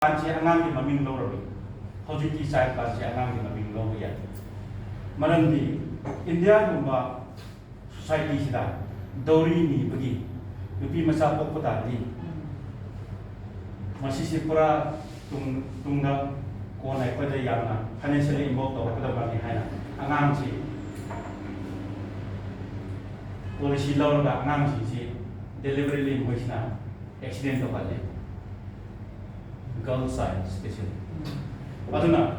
ꯀꯥꯟꯁꯦ ꯑꯉꯥꯡꯒꯤ ꯃꯃꯤꯡ ꯂꯧꯔꯔꯣꯏ ꯍꯧꯖꯤꯛꯀꯤ ꯆꯥꯏꯜ ꯀꯥꯟꯁꯦ ꯑꯉꯥꯡꯒꯤ ꯃꯃꯤꯡ ꯂꯧꯕ ꯌꯥꯏ ꯃꯔꯝꯗꯤ ꯏꯟꯗꯤꯌꯥꯒꯨꯝꯕ ꯁꯣꯁꯥꯏꯇꯤꯁꯤꯗ ꯗꯧꯔꯤ ꯅꯤꯕꯒꯤ ꯅꯨꯄꯤ ꯃꯆꯥ ꯄꯣꯛꯄ ꯇꯥꯔꯗꯤ ꯃꯁꯤꯁꯦ ꯄꯨꯔꯥ ꯇꯨꯡꯗ ꯀꯣꯟꯅ ꯑꯩꯈꯣꯏꯗ ꯌꯥꯝꯅ ꯐꯥꯏꯅꯥꯟꯁꯤꯌꯦꯜꯂꯤ ꯏꯟꯚꯣꯜꯕ ꯇꯧꯔꯛꯀꯗꯕꯅꯤ ꯍꯥꯏꯅ ꯑꯉꯥꯡꯁꯤ ꯄꯣꯂꯤꯁꯤ ꯂꯧꯔꯒ ꯑꯉꯥꯡꯁꯤꯡꯁꯤ ꯗꯦꯂꯤꯕꯔꯤꯂꯤ ꯃꯣꯏꯁꯤꯅ ꯑꯦꯛꯁꯤꯗꯦꯟ ꯇꯧꯍꯜꯂꯤ girl side especially. Aduna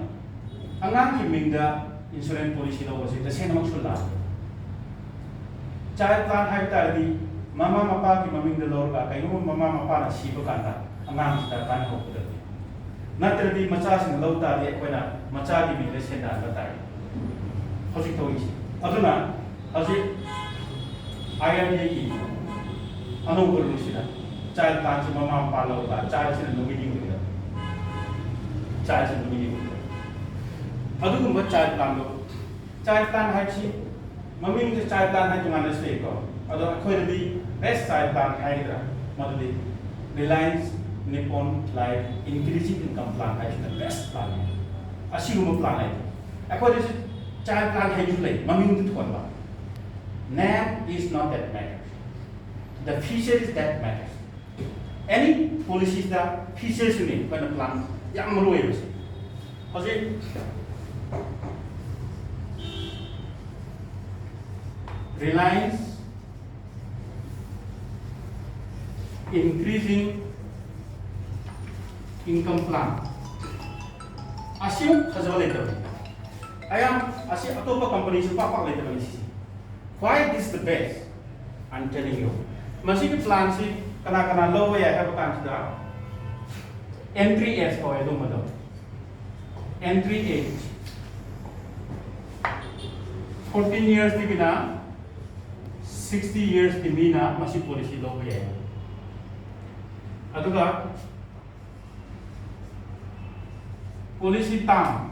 angang ki mingda insurance policy lo wasi tase namak sulla. Child plan hai tardi mama mapa ki maming da lor ka kayo mama mapa na siba kanta angang kita kan ho kuda. Natradi macha sing lo ta de koina macha ki mingda sen da ta. Hojik to isi. Aduna hojik IRA ki anu guru sila. Child plan si mama mapa lo ka child sin nomini kuda. Child and meaning. Adugumba child plan hai maming the child plan hai tumana slave ko. Ado akhoi di best child plan hai dra. Madudi Reliance Nippon Life increasing income plan hai the best plan. Asiguma plan hai. Akhoi di child plan hai julai maming the thon ba. NAM is not that matter. The features that matters. Any policies that features you need when a plan yang meruai mesti. Jadi Reliance increasing income plan. Asyik khazal itu. Ayam asyik atau apa company sepak itu sih. Why this the best? I'm telling you. Masih plan sih kena low ya apa kan sudah. Entry age ko itu madam. Entry age 14 years di bina 60 years di bina masih polisi low ya. Aduga polisi tam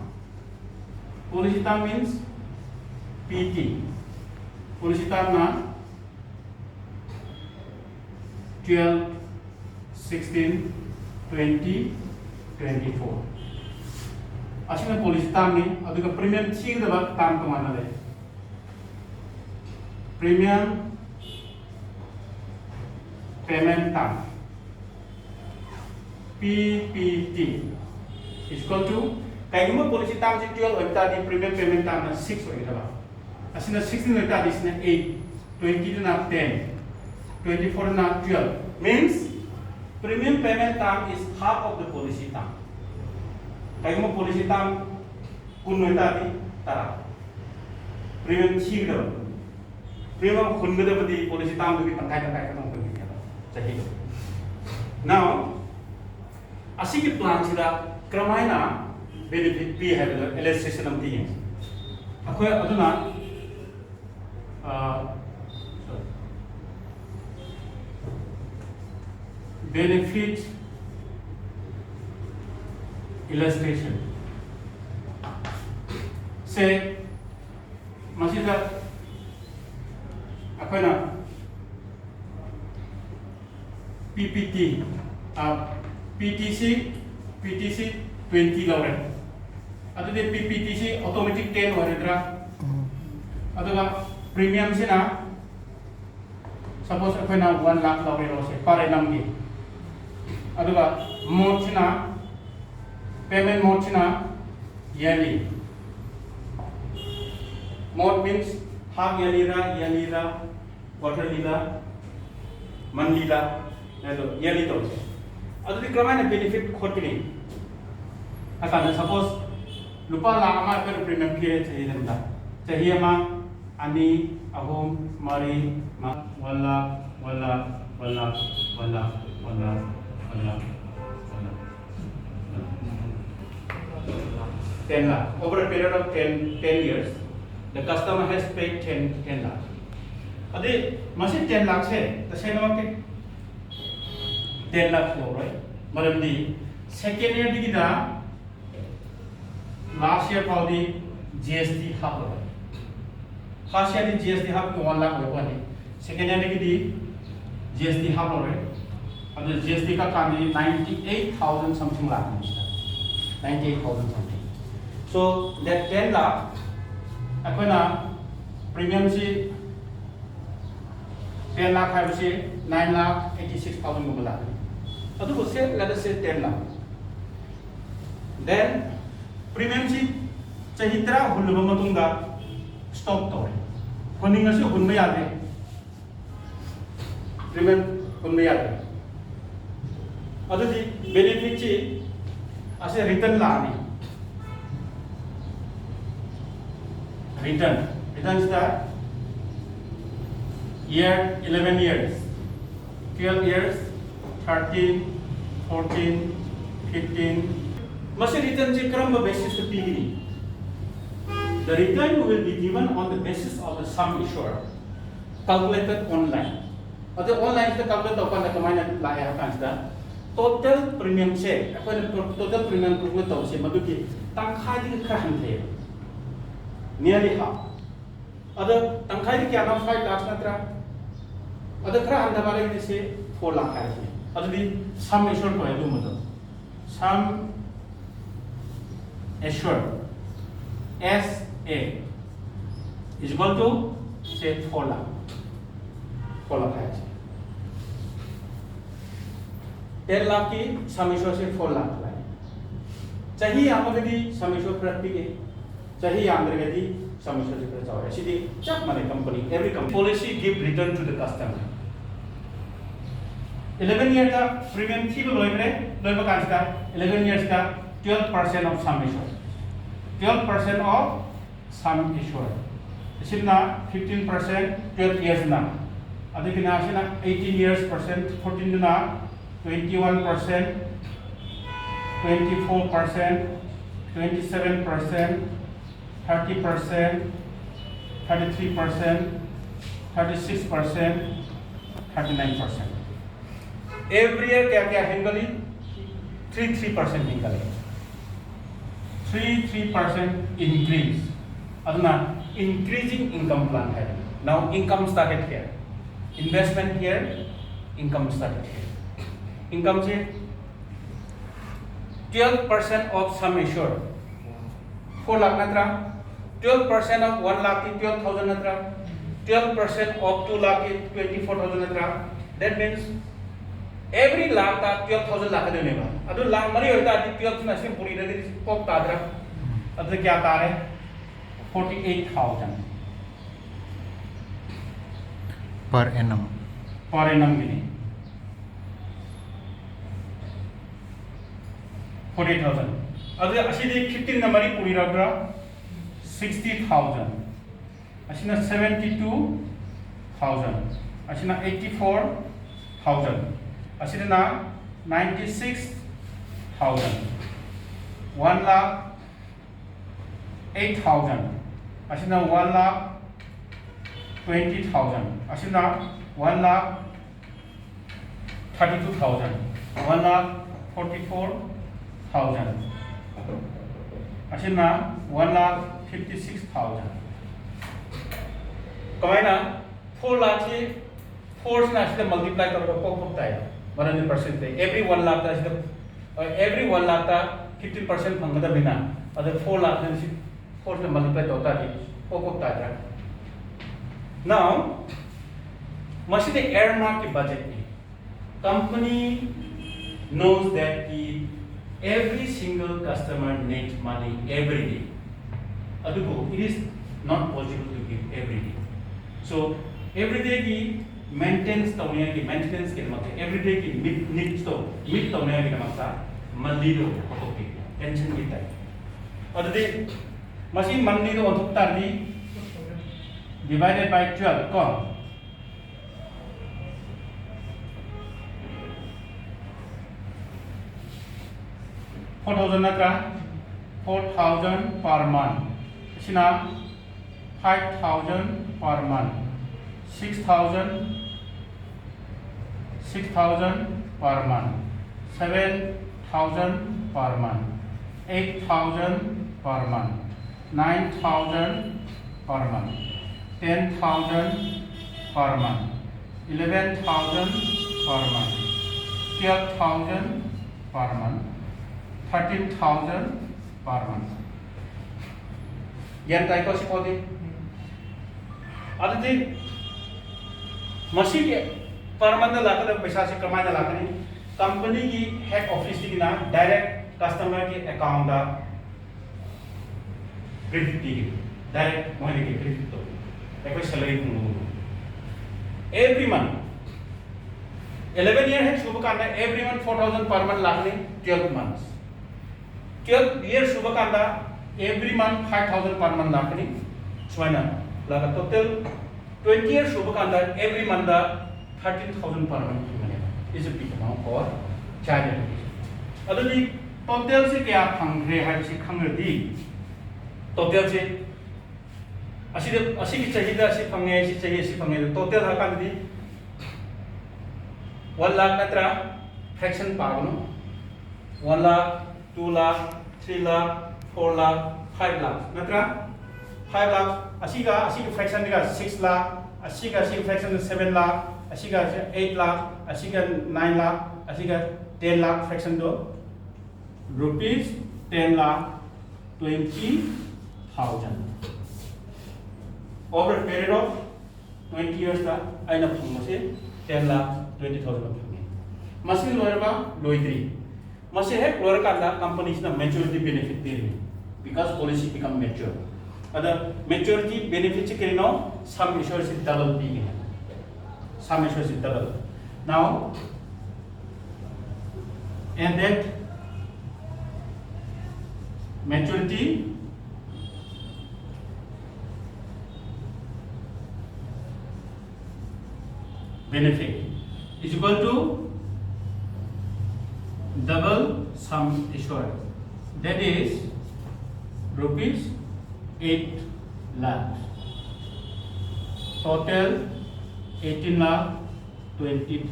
means PT. Polisi tam na 12 16 20, 24. Asina polisi tam ni, aduga premium sing dapat tam kemana le? Premium payment tam. PPT is equal to kayak gimana polisi tam sih jual kita di premium payment tam na 6 lagi dapat. Asina 16 lagi tadi asina 8, 20 na 10, 24 na 12 means premium payment term is half of the policy term. Kaya mo policy term kun tadi tara. Premium sigdo. Premium kun gada pati policy term tu kita kaya katong kun kita. Jadi. Now, asik plan sila kramaina benefit P hai illustration of things. Aku aduna benefit illustration. Say, masih tak apa na PPT, PTC 20 lauren. Atau di PPTC automatic 10 lauren dra. Atau ka premium sih na. Suppose apa na 1 lakh lauren lo se pare namgi. Aduga mode sina payment mode sina yearly. Mode means half yearly ra, quarterly ra, monthly ra, yearly to. Adu di kramana benefit khotini. Akan suppose lupa lama per premium kire chahiye danda. Chahiye ma ani ahom mari ma wala 10 lakh. Over a period of 10 years, the customer has paid 10 lakh. Adi masih 10 lakh se, the same amount 10 lakh flow, right? Madam di second year di kita last year for the GST half right? First year di GST half 1 lakh right? Second year di GST half right? अदु GST का कानी 98,000 something lakh mister 98,000 something. So that 10 lakh अखोना premium से 10 lakh है बसे 9,86,000 गुम लाख. अदु बसे let us say 10 lakh. Then premium से चाहिए हुल्लुबा मतुंगा स्टॉप तोरे. हुनिंग से हुन में यादे. प्रीमियम हुन में यादे. अदु दी बेनिफिट ची असे रिटर्न लानी. Return is the year 11 years, 12 years, 13, 14, 15. Must return is on the basis of PE. The return will be given on the basis of the sum assured, calculated online. The online is the calculated upon the command line total premium share. Total premium calculated se maduki tangkhai di khan the. Nearly half. Other tangkai kya na 5 lakhs natra. Other kra anda bale ni se 4 lakh hai. Other the sum assured ko hai do matlab. Sum assured SA is equal to say 4 lakh. 4 lakh hai. 10 lakh की sum assured से 4 lakh लाए. चाहिए आमगदी sum assured प्राप्ति के. चाहिए आंध्रगति समस्या से जाओ ऐसी दी चक माने company every company policy give return to the customer 11 years का प्रीमियम थी को लोग बकांस का 11 years का 12% of sum assured 12% of sum assured इसी ना 15% 12 years ना अभी कितना आशे ना 18 years percent 14 ना 21% 24% 27% 30%, 33%, 36%, 39%. Every year क्या हेंगली 3% हेंगली 3% increase. अदना increasing income plan है. Now income started here. Investment here, income started here. Income से 12% of sum assured 4 lakh natra. 12% of 1 lakh is 12,000 natra. 12% of 2 lakh is 24,000 natra. That means every lakh का 12,000 lakh देने वाला. अदु lakh मरी होता है 12 में से पूरी रहती है पॉप तादरा. अदु क्या तार है 48,000 per annum. Per annum गिने 48,000. अदु अशी दी 15 नंबर ही पूरी रहता 60,000. अशीना 72,000. अशीना 84,000. अशीना 96,000. 1,08,000. अशीना 1,20,000. अशीना 1,32,000. 1,44,000. अशीना 1,56,000. कमाइना 4 lakh से 4 से ना मल्टीप्लाई करोगे पॉप होता है 100% every 1 lakh का every 1 lakh का 50% फंगदा बिना अगर 4 lakh से 4 से मल्टीप्लाई होता है पॉप होता है. Now मशीन एयरमार्क की बजट में company knows that every single customer needs money every day. Adugo, it is not possible to give every day. So every day की maintenance तौनिया की maintenance के मतलब every day की needs तो meet तौनिया के मतलब मंदी तो होती है tension की टाइप. और दे मशीन मंदी तो होता है divided by 12 कौन 4,000 natra 4,000 per month. Isina 5,000 per month. 6,000 per month. 7,000 per month. 8,000 per month. 9,000 per month. 10,000 per month. 11,000 per month. 12,000 per month, 13,000 per month. Yan tayo ko si Podi. Aditi, masih per month na lakad ang paisa si kamay na lakad ni company ki head office ki na direct customer ki account da credit ki direct mohane ki credit to. Eko salary kung every month 11 year है शुभ कांदा every month 4,000 per month लागने 12 months 12 year शुभ कांदा every month 5,000 per month लागने स्वाइना लागा total 20 year शुभ कांदा every month दा 13,000 per month is a big amount for child education अदुनी total से क्या फंगरे है से खंगरदी total से असी की चाहिए दा असी फंगे असी चाहिए असी फंगे total हा कांदी 1 lakh natra fraction pagno 1 lakh 2 lakh 3 lakh 4 lakh 5 lakh natra 5 lakh asiga fraction diga 6 lakh asiga fraction 7 lakh asiga 8 lakh asiga 9 lakh asiga 10 lakh fraction do rupees 10 lakh 20,000 over a period of 20 years ta aina phumase 10 lakh 20,000 of machine lawyer ba loitri machine है lawyer का अंदर companies ना maturity benefit दे रही because policy become mature other maturity benefit से कितना sum assured से double दी गई sum assured से double now and that maturity benefit is equal to double sum assured that is rupees 8 lakh total 18 lakh 20,000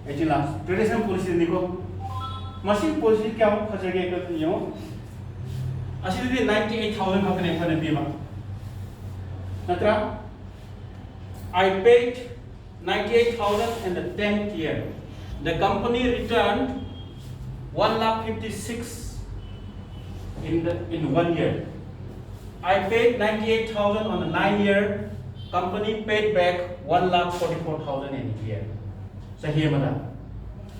18 lakh traditional policy देखो machine policy क्या हो खर्चे के यो असी दे 98,000 का कने फने बीमा नत्रा I paid 98,000 in the 10th year. The company returned 1,56,000 in 1 year. I paid 98,000 on the 9th year. Company paid back 1,44,000 in a year. So here mada.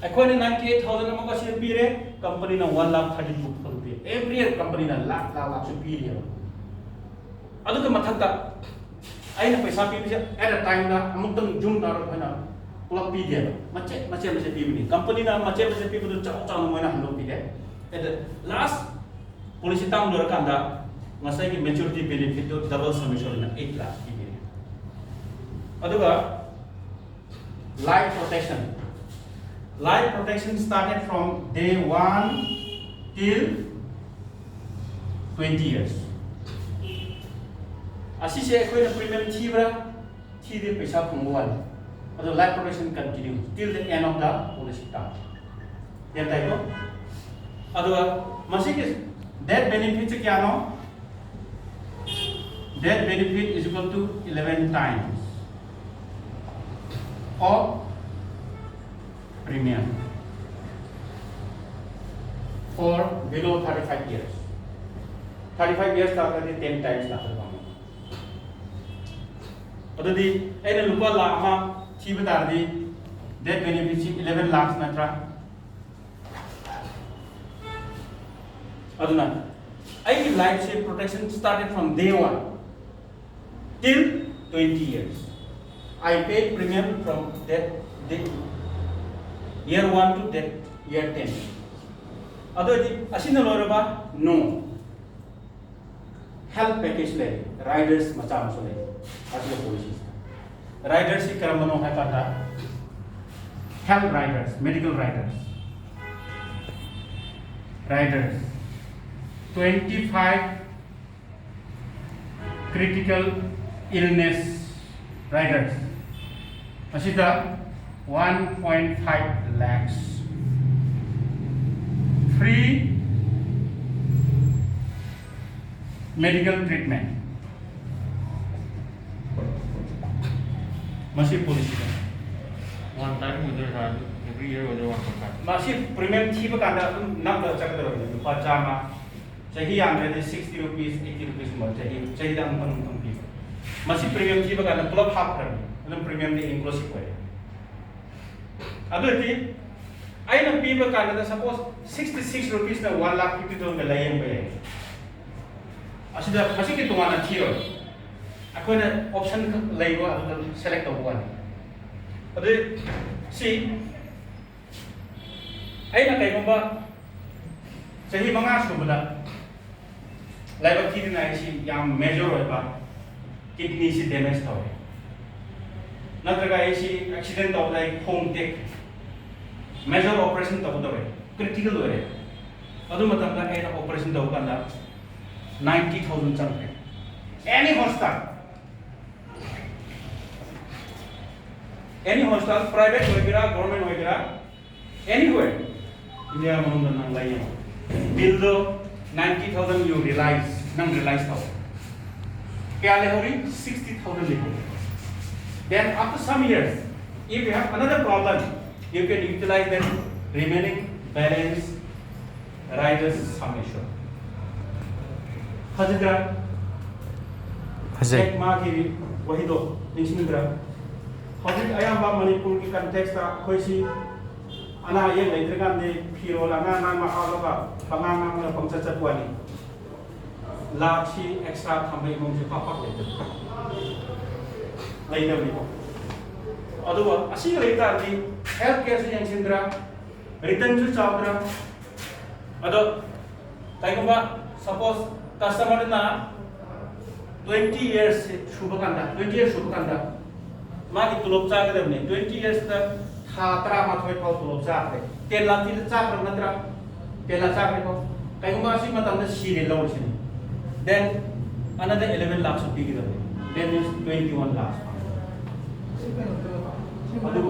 According 98,000 among us here, company na 1,32,000 pay. Every year company na lakh superior. Adu ke mathakta. आई ना पैसा P at a time ना अमुक तंग zoom तारो है ना पुला P दिया मचे पी भी कंपनी ना मचे पी भी तो चाव में ना हम लोग P they at the last policy time लोग रखा मसाई की maturity benefit तो double summation ना 8 lakh पी दिया अदुगा life protection started from day 1 till 20 years असी से कोई ना प्रीमियम थी दे पैसा फंगवान अदो life protection continue till the end of the policy term ये टाइप अदो मसी के डेथ बेनिफिट से क्या no death benefit is equal to 11 times of premium for below 35 years 35 years का करते 10 times का अदुदी ऐने लुपा लाख मा थी बता दी डेथ बेनिफिट 11 लाख नत्रा अदुना आई लाइफ से protection started from day 1 till 20 years I paid premium from that year 1 to that year 10 अदुदी असिना लोरबा no health package ले riders मचा मसले as a policy riders की क्रम बनो है पता health riders medical riders 25 critical illness riders Asita 1.5 lakhs free medical treatment मसी policy one time every year whether 1.5. มาสิพรีเมียมที่ประกันนั้นนับเราจะกระโดดเลยลูกจามาใช้ที่อันเดีย60 rupees 80 rupees หมดใช้ดังทั้งปีมาสิพรีเมียมที่ประกันนั้นตัวพับกันนั่นพรีเมียมที่ inclusive ไว้อันนี้ไอ้นั่นปีประกันนั้น suppose 66 rupees นั้น1,50,000เป็นไรยังไปอาศัยมาสิที่ตัวนั้นที่เราaku ada option lain gua atau select tahuan. Jadi si, ay na kayo ba? Jadi mangas ko ba? Lain kini na si yang major ba? Kidney si damage tau. Natraga si accident tau like home tech. Major operation tau tau. Critical tau. Adu matam ka ay na operation tau kan na 90,000 chang. Any hospital. Any hospital, private वगैरह, government वगैरह, anywhere, India में नंग line bill दो 90,000 you realize, नंग realize था, क्या ले हो रही 60,000 ले हो, then after some years, if you have another problem, you can utilize that remaining balance, riders sum assured. हज़िद्रा, Hazai. एक माँ की वही दो, इंस्मिद्रा. Hojik ayam bab Manipur ki konteks ta koisi ana yang leitregan de piro langa na mahalo ka pangang na pangcacat wani laksi extra thambai mong je papak le lain ni ko aduwa asi leita di health care se yang sindra return ju chawdra ado tai ko ba suppose customer na 20 years shubakanda 20 years shubakanda मागी तुलुप चाक दे बने 20 years तक खातरा माथोय पाव तुलुप चाक दे 10 लाख की चाक रंग नत्रा 10 लाख चाक को कहीं को मासी मत हमने सीरे लो छिने then another 11 lakhs of pigi they then is 21 lakhs अदु